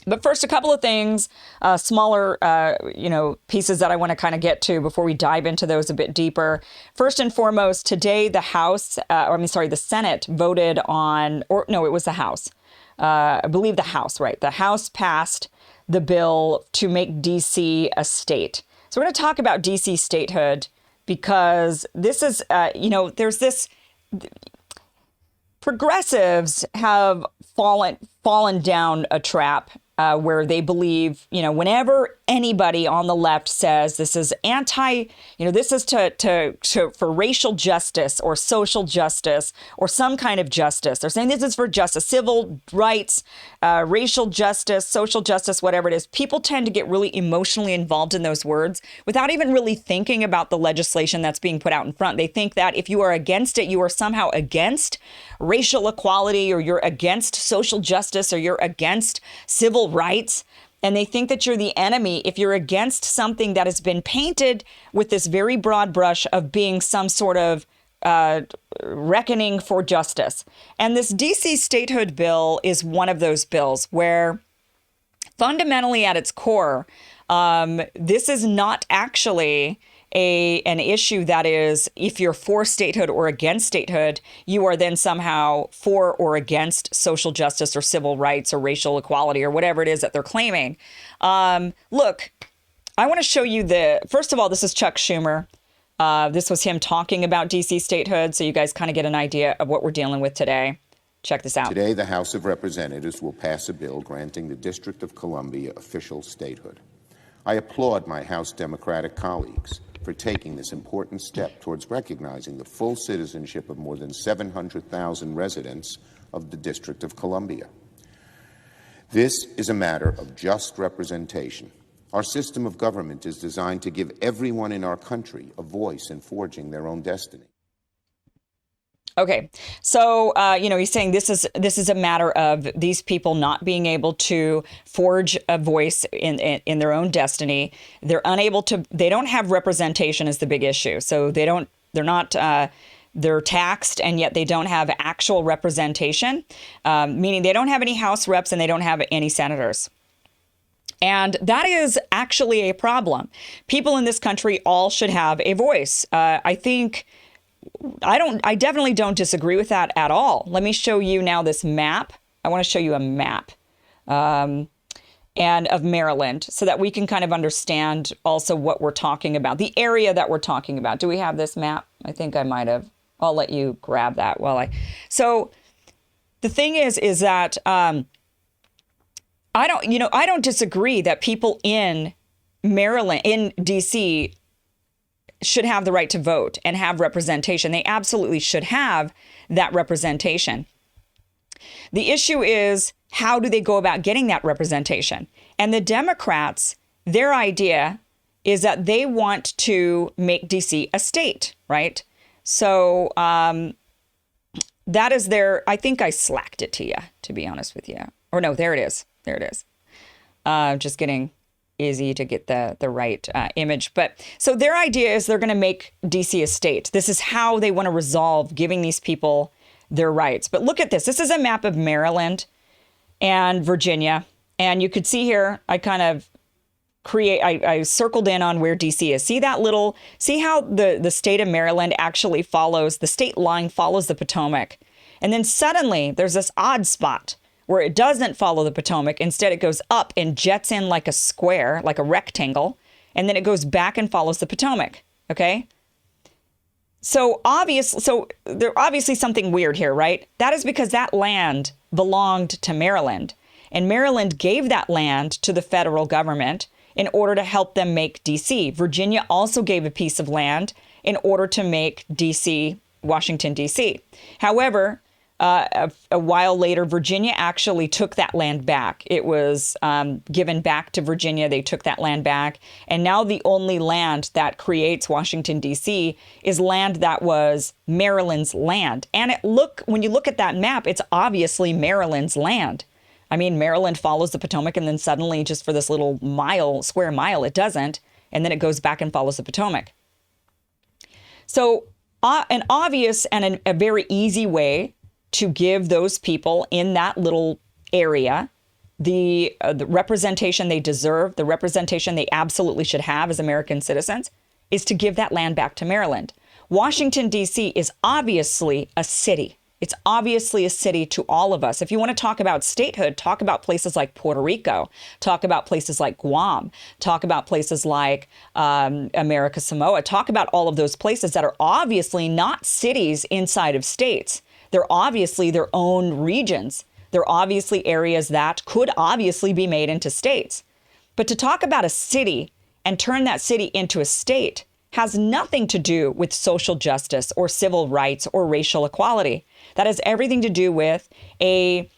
But first, a couple of things, smaller, pieces that I want to kind of get to before we dive into those a bit deeper. First and foremost, today the the Senate voted on, or no, it was the House. I believe the House, right? The House passed the bill to make DC a state. So we're going to talk about DC statehood because this is, there's this. Progressives have fallen down a trap where they believe, whenever anybody on the left says this is this is for racial justice or social justice or some kind of justice. They're saying this is for justice, civil rights, racial justice, social justice, whatever it is. People tend to get really emotionally involved in those words without even really thinking about the legislation that's being put out in front. They think that if you are against it, you are somehow against racial equality, or you're against social justice, or you're against civil rights. And they think that you're the enemy if you're against something that has been painted with this very broad brush of being some sort of reckoning for justice. And this DC statehood bill is one of those bills where fundamentally at its core, this is not actually an issue that is, if you're for statehood or against statehood, you are then somehow for or against social justice or civil rights or racial equality or whatever it is that they're claiming. Look, I want to show you first of all, this is Chuck Schumer. This was him talking about DC statehood, so you guys kind of get an idea of what we're dealing with today. Check this out. Today, the House of Representatives will pass a bill granting the District of Columbia official statehood. I applaud my House Democratic colleagues for taking this important step towards recognizing the full citizenship of more than 700,000 residents of the District of Columbia. This is a matter of just representation. Our system of government is designed to give everyone in our country a voice in forging their own destiny. Okay, so he's saying this is a matter of these people not being able to forge a voice in their own destiny. They're unable to. They don't have representation is the big issue. So they're taxed, and yet they don't have actual representation, meaning they don't have any House reps and they don't have any senators. And that is actually a problem. People in this country all should have a voice. I definitely don't disagree with that at all. Let me show you now this map. I want to show you a map and of Maryland so that we can kind of understand also what we're talking about, the area that we're talking about. Do we have this map? I think I might have. I'll let you grab that So the thing is that I don't disagree that people in Maryland, in DC, should have the right to vote and have representation. They absolutely should have that representation. The issue is, how do they go about getting that representation? And the Democrats, their idea is that they want to make DC a state, right? So that is I think I slacked it to you, to be honest with you. Or no, there it is. There it is. Just getting easy to get the right image. But so their idea is they're going to make DC a state. This is how they want to resolve giving these people their rights. But look at this. This is a map of Maryland and Virginia. And you could see here, I kind of I circled in on where DC is. See how the state of Maryland actually follows, the state line follows the Potomac. And then suddenly there's this odd spot where it doesn't follow the Potomac. Instead, it goes up and jets in like a square, like a rectangle, and then it goes back and follows the Potomac. Okay? So there's obviously something weird here, right? That is because that land belonged to Maryland, and Maryland gave that land to the federal government in order to help them make DC. Virginia also gave a piece of land in order to make DC, Washington, DC. However, a while later, Virginia actually took that land back. It was given back to Virginia. They took that land back. And now the only land that creates Washington, D.C. is land that was Maryland's land. And when you look at that map, it's obviously Maryland's land. I mean, Maryland follows the Potomac, and then suddenly, just for this little square mile, it doesn't. And then it goes back and follows the Potomac. So an obvious and a very easy way to give those people in that little area the representation they deserve, the representation they absolutely should have as American citizens, is to give that land back to Maryland. Washington, D.C. is obviously a city. It's obviously a city to all of us. If you want to talk about statehood, talk about places like Puerto Rico, talk about places like Guam, talk about places like America Samoa, talk about all of those places that are obviously not cities inside of states. They're obviously their own regions. They're obviously areas that could obviously be made into states. But to talk about a city and turn that city into a state has nothing to do with social justice or civil rights or racial equality. That has everything to do with a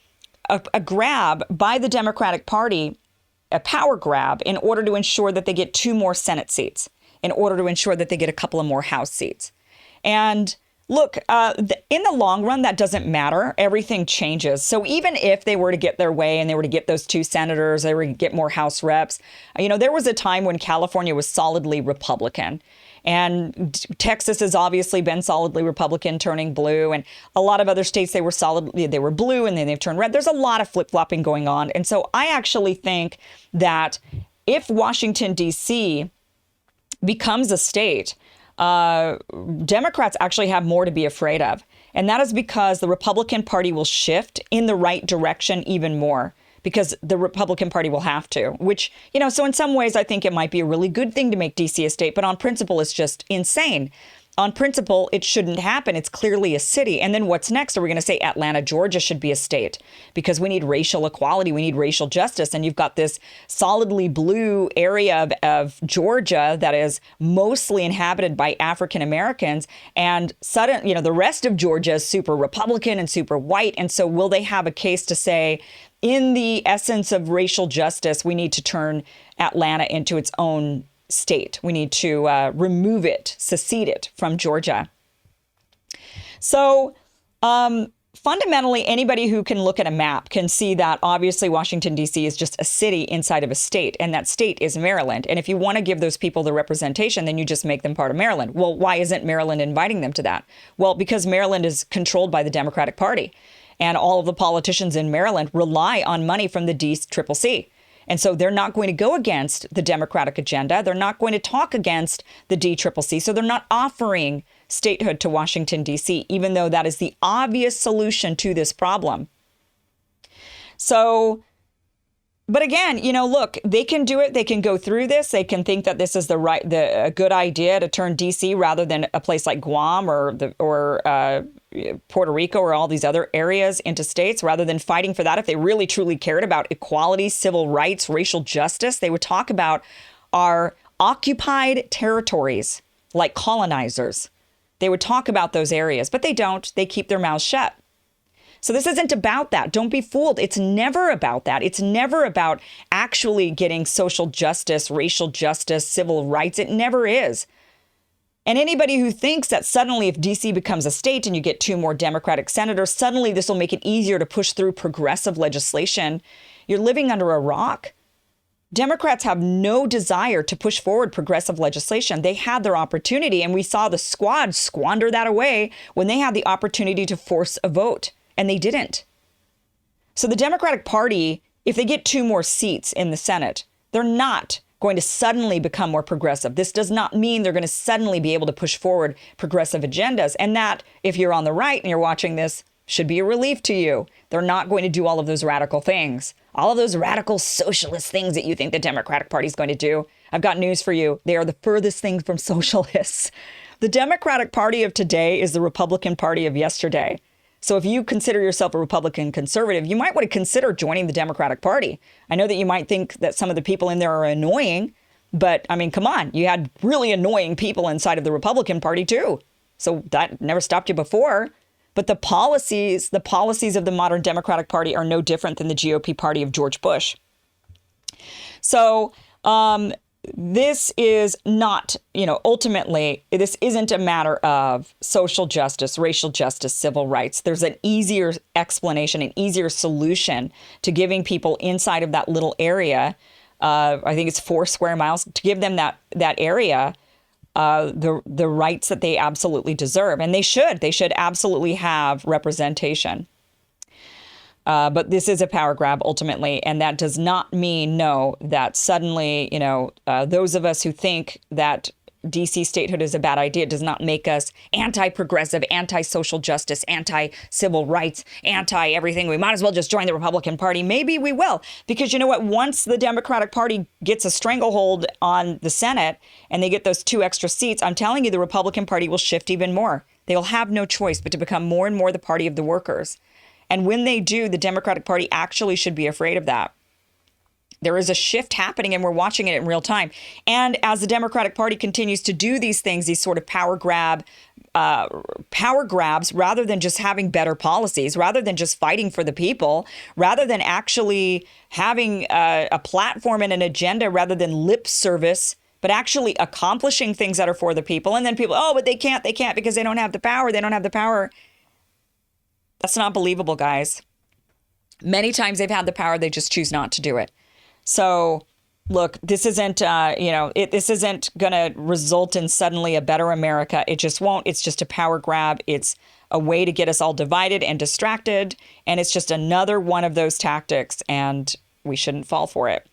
grab by the Democratic Party, a power grab, in order to ensure that they get 2 more Senate seats, in order to ensure that they get a couple of more House seats. And look, in the long run, that doesn't matter. Everything changes. So even if they were to get their way and they were to get those 2 senators, they were to get more House reps, there was a time when California was solidly Republican. And Texas has obviously been solidly Republican, turning blue. And a lot of other states, they were blue and then they've turned red. There's a lot of flip-flopping going on. And so I actually think that if Washington, D.C. becomes a state, Democrats actually have more to be afraid of. And that is because the Republican Party will shift in the right direction even more, because the Republican Party will have to, which, so in some ways, I think it might be a really good thing to make D.C. a state, but on principle, it's just insane. On principle, it shouldn't happen. It's clearly a city. And then what's next? Are we going to say Atlanta, Georgia should be a state? Because we need racial equality. We need racial justice. And you've got this solidly blue area of Georgia that is mostly inhabited by African Americans. And the rest of Georgia is super Republican and super white. And so will they have a case to say, in the essence of racial justice, we need to turn Atlanta into its own state. We need to remove it, secede it from Georgia. So fundamentally, anybody who can look at a map can see that obviously Washington, D.C. is just a city inside of a state, and that state is Maryland. And if you want to give those people the representation, then you just make them part of Maryland. Well, why isn't Maryland inviting them to that? Well, because Maryland is controlled by the Democratic Party. And all of the politicians in Maryland rely on money from the DCCC. And so they're not going to go against the Democratic agenda. They're not going to talk against the DCCC. So they're not offering statehood to Washington, D.C., even though that is the obvious solution to this problem. So, but again, look, they can do it. They can go through this. They can think that this is a good idea to turn D.C. rather than a place like Guam or Puerto Rico or all these other areas into states, rather than fighting for that. If they really truly cared about equality, civil rights, racial justice, they would talk about our occupied territories like colonizers. They would talk about those areas, but they don't. They keep their mouths shut. So this isn't about that. Don't be fooled. It's never about that. It's never about actually getting social justice, racial justice, civil rights. It never is. And anybody who thinks that suddenly if D.C. becomes a state and you get 2 more Democratic senators, suddenly this will make it easier to push through progressive legislation, you're living under a rock. Democrats have no desire to push forward progressive legislation. They had their opportunity, and we saw the squad squander that away when they had the opportunity to force a vote, and they didn't. So the Democratic Party, if they get 2 more seats in the Senate, they're not going to suddenly become more progressive. This does not mean they're going to suddenly be able to push forward progressive agendas. And that, if you're on the right and you're watching this, should be a relief to you. They're not going to do all of those radical things, all of those radical socialist things that you think the Democratic Party is going to do. I've got news for you. They are the furthest thing from socialists. The Democratic Party of today is the Republican Party of yesterday. So if you consider yourself a Republican conservative, you might want to consider joining the Democratic Party. I know that you might think that some of the people in there are annoying, but I mean, come on, you had really annoying people inside of the Republican Party too. So that never stopped you before. But the policies of the modern Democratic Party are no different than the GOP party of George Bush. So this is not, ultimately, this isn't a matter of social justice, racial justice, civil rights. There's an easier explanation, an easier solution to giving people inside of that little area. I think it's 4 square miles, to give them that area the rights that they absolutely deserve. And they should absolutely have representation. But this is a power grab ultimately, and that does not mean, no, that suddenly, those of us who think that DC statehood is a bad idea, it does not make us anti-progressive, anti-social justice, anti-civil rights, anti-everything. We might as well just join the Republican Party. Maybe we will, because you know what? Once the Democratic Party gets a stranglehold on the Senate and they get those 2 extra seats, I'm telling you, the Republican Party will shift even more. They will have no choice but to become more and more the party of the workers. And when they do, the Democratic Party actually should be afraid of that. There is a shift happening, and we're watching it in real time. And as the Democratic Party continues to do these things, these sort of power grabs, rather than just having better policies, rather than just fighting for the people, rather than actually having a platform and an agenda, rather than lip service, but actually accomplishing things that are for the people. And then people, oh, but they can't because they don't have the power. They don't have the power. That's not believable, guys. Many times they've had the power, they just choose not to do it. So, look, this isn't, this isn't going to result in suddenly a better America. It just won't. It's just a power grab. It's a way to get us all divided and distracted. And it's just another one of those tactics. And we shouldn't fall for it.